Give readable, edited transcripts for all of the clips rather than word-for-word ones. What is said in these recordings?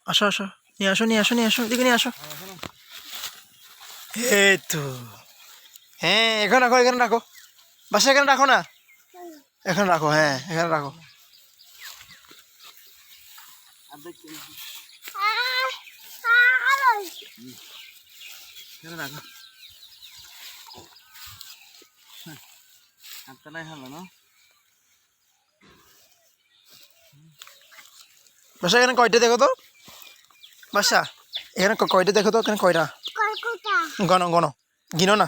আসো আসো, নিয়ে আসো নিয়ে আসো নিয়ে আসো, এদিকে নিয়ে আসো। এই তো, হ্যাঁ এখানে রাখো, এখানে রাখো, বাসা এখানে রাখো না, এখানে রাখো, হ্যাঁ এখানে রাখো। বাসা এখানে কয়টা দেখো তো, বাসা এখানে কয়টা দেখো তো, এখানে কয়টা, গণ গণ, গিনো না।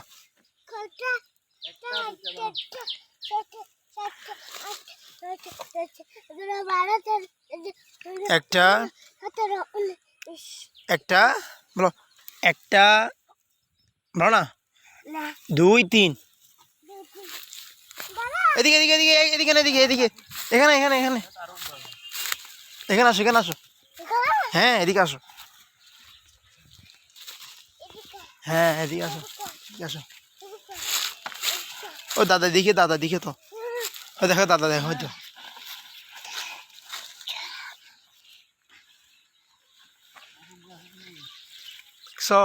একটা, একটা বলো, একটা বলো না, 2 3, এদিকে এদিকে এদিকে এদিকে এদিকে এদিকে, এখানে এখানে এখানে, এখানে আসো, এখানে আসো, হ্যাঁ এদিকে আসো, হ্যাঁ এদিকে আসো, এদিকে আসো। ও দাদা দিকে, দাদা দিকে তো, ও দেখো দাদা দেখো হয়তো। So